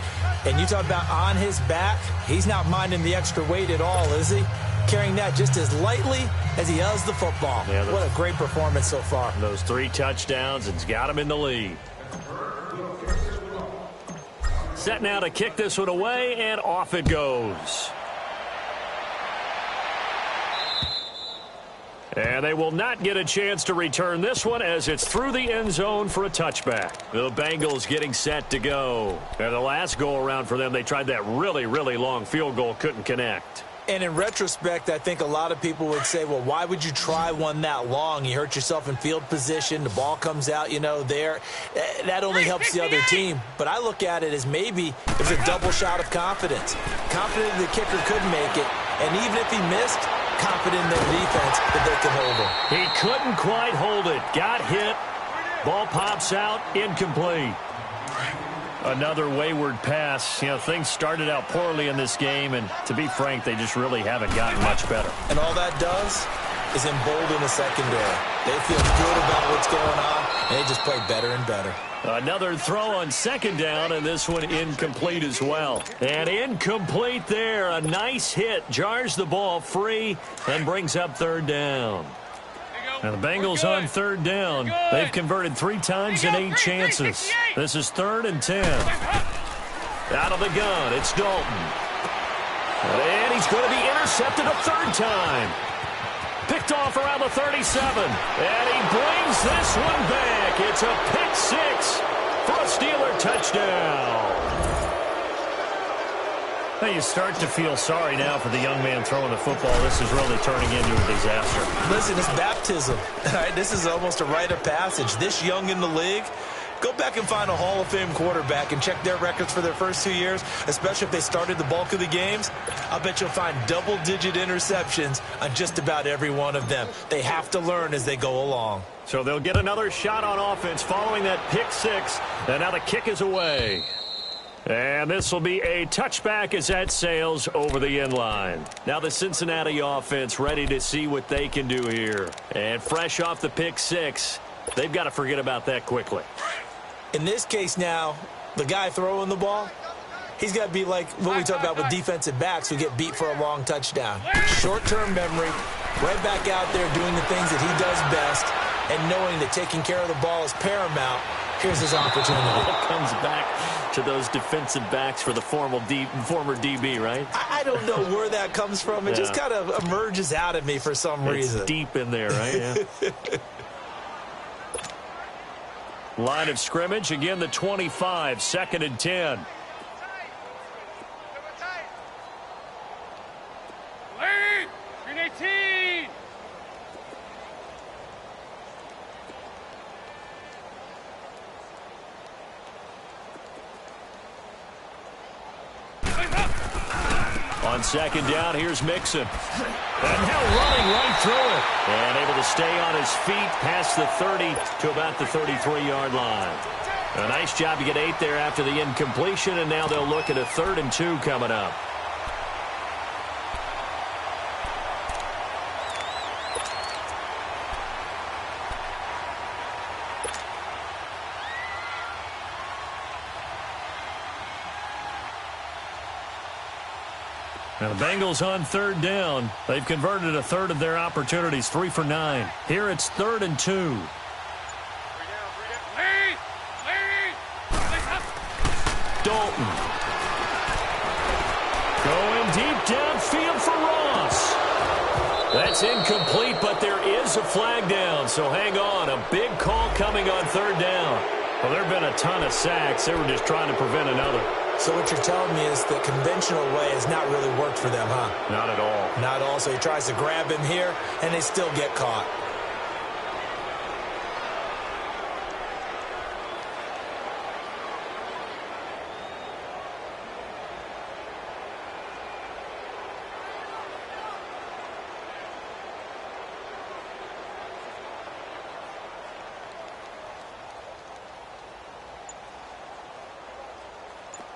And you talk about on his back, he's not minding the extra weight at all, is he? Carrying that just as lightly as he does the football. Yeah, what a great performance so far. Those 3 touchdowns, it's got him in the lead. Set now to kick this one away, and off it goes. And they will not get a chance to return this one as it's through the end zone for a touchback. The Bengals getting set to go. And the last go-around for them, they tried that really, really long field goal, couldn't connect. And in retrospect, I think a lot of people would say, well, why would you try one that long? You hurt yourself in field position. The ball comes out, there. That only helps the other team. But I look at it as maybe it's a double shot of confidence. Confident the kicker could make it. And even if he missed, confident in their defense that they can hold him. He couldn't quite hold it. Got hit. Ball pops out. Incomplete. Another wayward pass. Things started out poorly in this game, and to be frank, they just really haven't gotten much better. And all that does is embolden the secondary. They feel good about what's going on, and they just play better and better. Another throw on second down, and this one incomplete as well. And incomplete there. A nice hit. Jars the ball free and brings up third down. And the Bengals on third down. They've converted 3 times in 8 chances. This is 3rd and 10. Out of the gun, it's Dalton. And he's going to be intercepted a 3rd time. Picked off around the 37. And he brings this one back. It's a pick 6 for a Steeler touchdown. Now you start to feel sorry now for the young man throwing the football. This is really turning into a disaster. Listen, it's baptism. All right, this is almost a rite of passage. This young in the league, go back and find a Hall of Fame quarterback and check their records for their first 2 years, especially if they started the bulk of the games. I'll bet you'll find double-digit interceptions on just about every one of them. They have to learn as they go along. So they'll get another shot on offense following that pick 6, and now the kick is away. And this will be a touchback as that sails over the end line. Now the Cincinnati offense ready to see what they can do here. And fresh off the pick 6, they've got to forget about that quickly. In this case now, the guy throwing the ball, he's got to be like what we talk about with defensive backs who get beat for a long touchdown. Short-term memory, right back out there doing the things that he does best, and knowing that taking care of the ball is paramount. Here's his opportunity. It comes back to those defensive backs for the former DB, right? I don't know where that comes from. It just kind of emerges out of me for some reason. It's deep in there, right? Yeah. Line of scrimmage, again the 25, 2nd and 10. Lead! Green 18! On 2nd down, here's Mixon. And now running right through it. And able to stay on his feet past the 30 to about the 33-yard line. A nice job to get 8 there after the incompletion, and now they'll look at a 3rd and 2 coming up. Now the Bengals on 3rd down. They've converted a 1/3 of their opportunities, 3 for 9. Here it's 3rd and 2. Dalton. deep downfield for Ross. That's incomplete, but there is a flag down, so hang on. A big call coming on third down. Well, there have been a ton of sacks. They were just trying to prevent another. So what you're telling me is the conventional way has not really worked for them, huh? Not at all. Not at all. So he tries to grab him here, and they still get caught.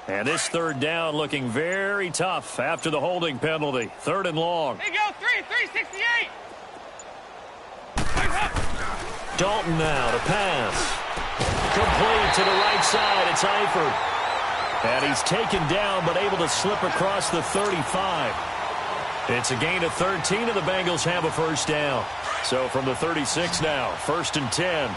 And this third down looking very tough after the holding penalty. Third and long. Hey, go, 368. Dalton now to pass. Complete to the right side. It's Eifert. And he's taken down but able to slip across the 35. It's a gain of 13 and the Bengals have a first down. So from the 36 now, 1st and 10.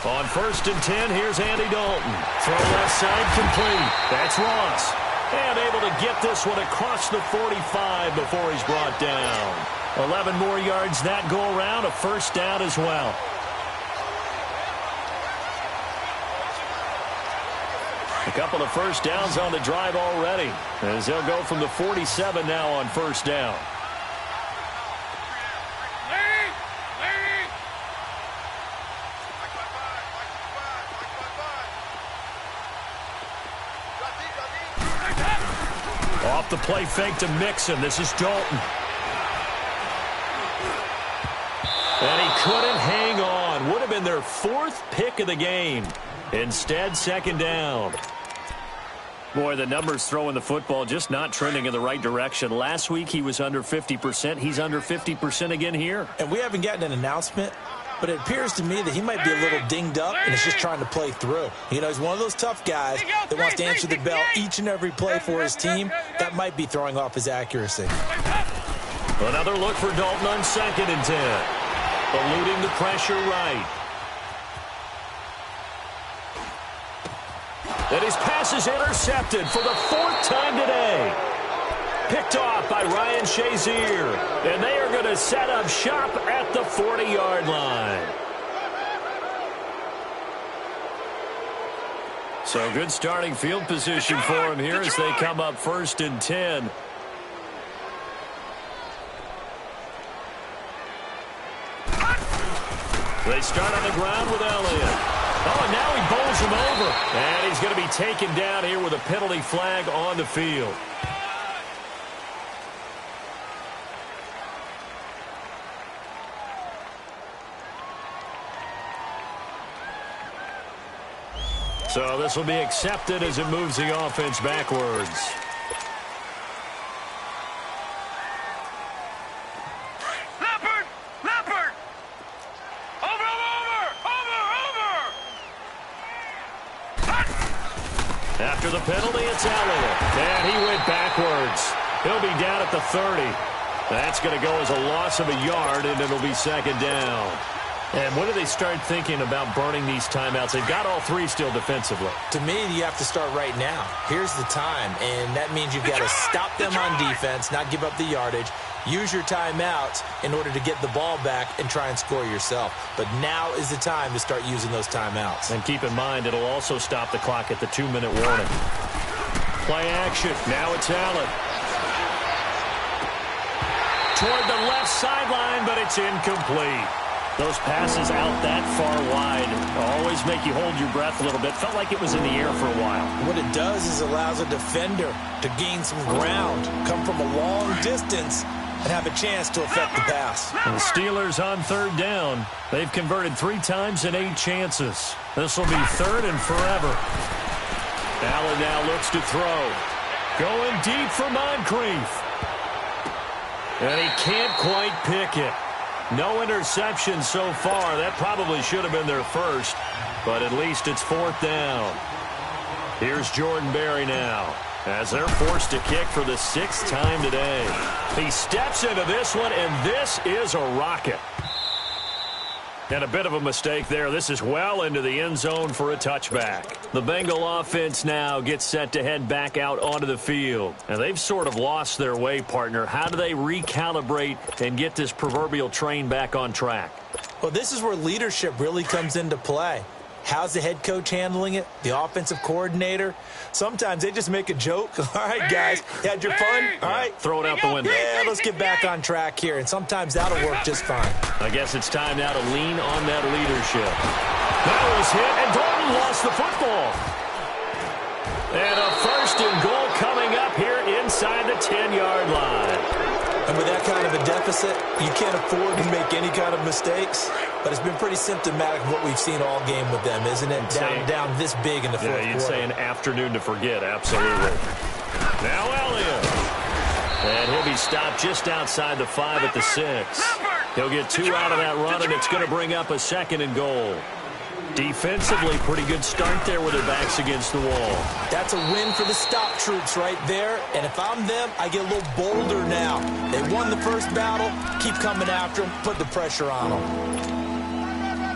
On 1st and 10, here's Andy Dalton. Throw left side complete. That's Ross. And able to get this one across the 45 before he's brought down. 11 more yards that go around, a first down as well. A couple of first downs on the drive already, as they'll go from the 47 now on first down. Off the play fake to Mixon. This is Dalton. And he couldn't hang on. Would have been their 4th pick of the game. Instead, second down. Boy, the numbers throwing the football just not trending in the right direction. Last week he was under 50%. He's under 50% again here. And we haven't gotten an announcement, but it appears to me that he might be a little dinged up and is just trying to play through. You know, he's one of those tough guys that wants to answer the bell each and every play for his team. That might be throwing off his accuracy. Another look for Dalton on 2nd and 10. Eluding the pressure right. And his pass is intercepted for the 4th time today. Picked off by Ryan Shazier. And they are going to set up shop at the 40-yard line. So good starting field position for him here as they come up 1st and 10. They start on the ground with Elliott. Oh, and now he bowls him over. And he's going to be taken down here with a penalty flag on the field. So this will be accepted as it moves the offense backwards. After the penalty, it's Elliott. And he went backwards. He'll be down at the 30. That's going to go as a loss of a yard, and it'll be second down. And when do they start thinking about burning these timeouts? They've got all 3 still defensively. To me, you have to start right now. Here's the time, and that means you've got to stop them on defense, not give up the yardage. Use your timeouts in order to get the ball back and try and score yourself. But now is the time to start using those timeouts. And keep in mind, it'll also stop the clock at the 2-minute warning. Play action. Now it's Allen. Toward the left sideline, but it's incomplete. Those passes out that far wide always make you hold your breath a little bit. Felt like it was in the air for a while. What it does is allows a defender to gain some ground, come from a long distance, and have a chance to affect the pass. And the Steelers on 3rd down. They've converted 3 times in 8 chances. This will be 3rd and forever. Allen now looks to throw. Going deep for Moncrief. And he can't quite pick it. No interception so far. That probably should have been their first, but at least it's 4th down. Here's Jordan Berry now. as they're forced to kick for the 6th time today. He steps into this one, and this is a rocket. And a bit of a mistake there. This is well into the end zone for a touchback. The Bengal offense now gets set to head back out onto the field. And they've sort of lost their way, partner. How do they recalibrate and get this proverbial train back on track? Well, this is where leadership really comes into play. How's the head coach handling it? The offensive coordinator? Sometimes they just make a joke. All right, guys, you had your fun? All right. Throw it out the window. Yeah, let's get back on track here. And sometimes that'll work just fine. I guess it's time now to lean on that leadership. That was hit, and Dalton lost the football. And a 1st and goal coming up here inside the 10-yard line. And with that kind of a deficit, you can't afford to make any kind of mistakes. But it's been pretty symptomatic of what we've seen all game with them, isn't it? Down this big in the fourth quarter. Yeah, you'd say an afternoon to forget, absolutely. Now Elliott. And he'll be stopped just outside the 5 at the 6. He'll get 2 out of that run, and it's going to bring up a 2nd and goal. Defensively, pretty good start there with their backs against the wall. That's a win for the stop troops right there. And if I'm them, I get a little bolder now. They won the first battle. Keep coming after them. Put the pressure on them.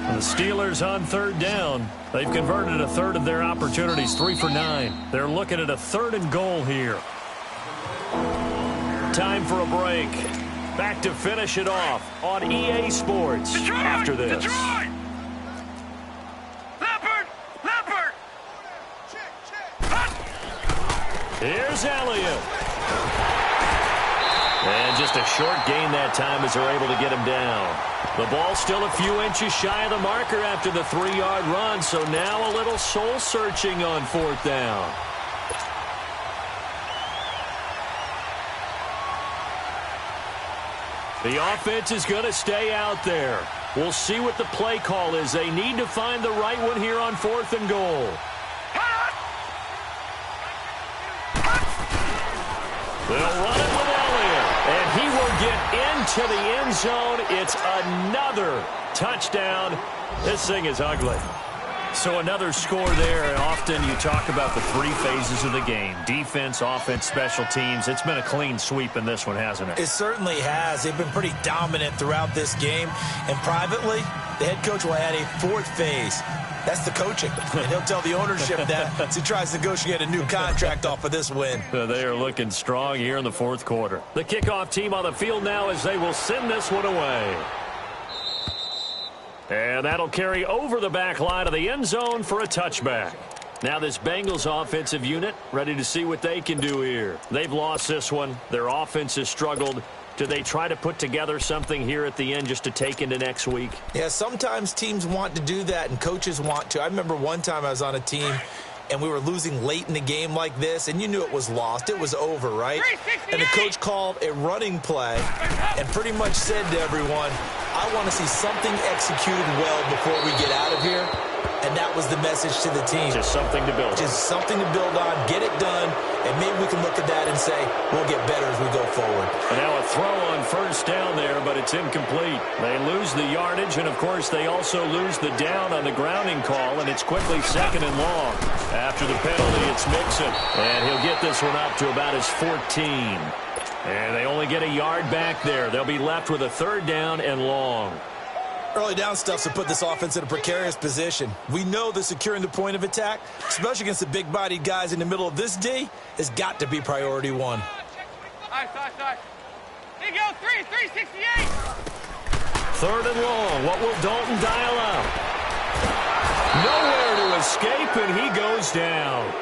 And the Steelers on 3rd down. They've converted a 1/3 of their opportunities, 3 for 9. They're looking at a 3rd and goal here. Time for a break. Back to finish it off on EA Sports after this. Here's Elliott. And just a short gain that time as they're able to get him down. The ball still a few inches shy of the marker after the 3-yard run, so now a little soul-searching on 4th down. The offense is going to stay out there. We'll see what the play call is. They need to find the right one here on 4th and goal. They'll run it with Elliott, and he will get into the end zone. It's another touchdown. This thing is ugly. So another score there, and often you talk about the 3 phases of the game. Defense, offense, special teams. It's been a clean sweep in this one, hasn't it? It certainly has. They've been pretty dominant throughout this game. And privately, the head coach will add a 4th phase. That's the coaching. And he'll tell the ownership that as he tries to negotiate a new contract off of this win. They are looking strong here in the 4th quarter. The kickoff team on the field now as they will send this one away. And that'll carry over the back line of the end zone for a touchback. Now this Bengals offensive unit ready to see what they can do here. They've lost this one. Their offense has struggled. Do they try to put together something here at the end just to take into next week? Yeah, sometimes teams want to do that and coaches want to. I remember one time I was on a team and we were losing late in the game like this, and you knew it was lost. It was over, right? And the coach called a running play and pretty much said to everyone, I want to see something executed well before we get out of here. And that was the message to the team. Just something to build on. Just something to build on, get it done, and maybe we can look at that and say, we'll get better as we go forward. And now a throw on 1st down there, but it's incomplete. They lose the yardage, and of course they also lose the down on the grounding call, and it's quickly 2nd and long. After the penalty, it's Mixon, and he'll get this one up to about his 14. And they only get a yard back there. They'll be left with a 3rd down and long. Early down stuff to put this offense in a precarious position. We know that securing the point of attack, especially against the big-bodied guys in the middle of this D, has got to be priority 1. Nice. There you go, 368. 3rd and long. What will Dalton dial up? Nowhere to escape, and he goes down.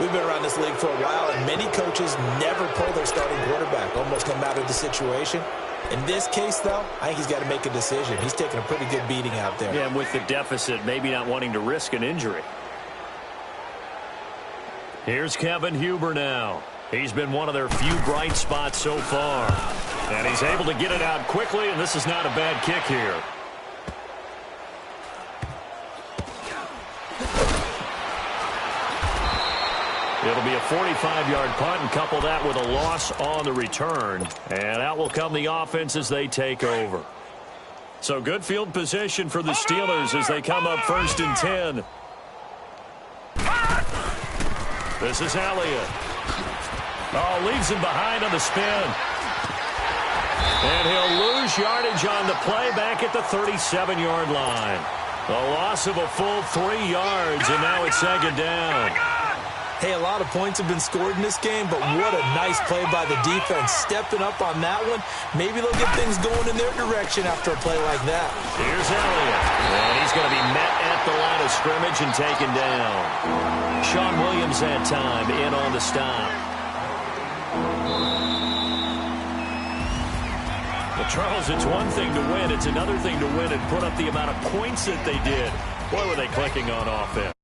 We've been around this league for a while, and many coaches never pull their starting quarterback, almost no matter the situation. In this case, though, I think he's got to make a decision. He's taking a pretty good beating out there. Yeah, and with the deficit, maybe not wanting to risk an injury. Here's Kevin Huber now. He's been one of their few bright spots so far. And he's able to get it out quickly, and this is not a bad kick here. It'll be a 45-yard punt, and couple that with a loss on the return. And out will come the offense as they take over. So good field position for the Steelers as they come up 1st and 10. This is Elliott. Oh, leaves him behind on the spin. And he'll lose yardage on the play back at the 37-yard line. A loss of a full 3 yards, and now it's second down. Hey, a lot of points have been scored in this game, but what a nice play by the defense. Stepping up on that one. Maybe they'll get things going in their direction after a play like that. Here's Elliott. And he's going to be met at the line of scrimmage and taken down. Sean Williams that time in on the stop. Well, Charles, it's one thing to win. It's another thing to win and put up the amount of points that they did. Boy, were they clicking on offense.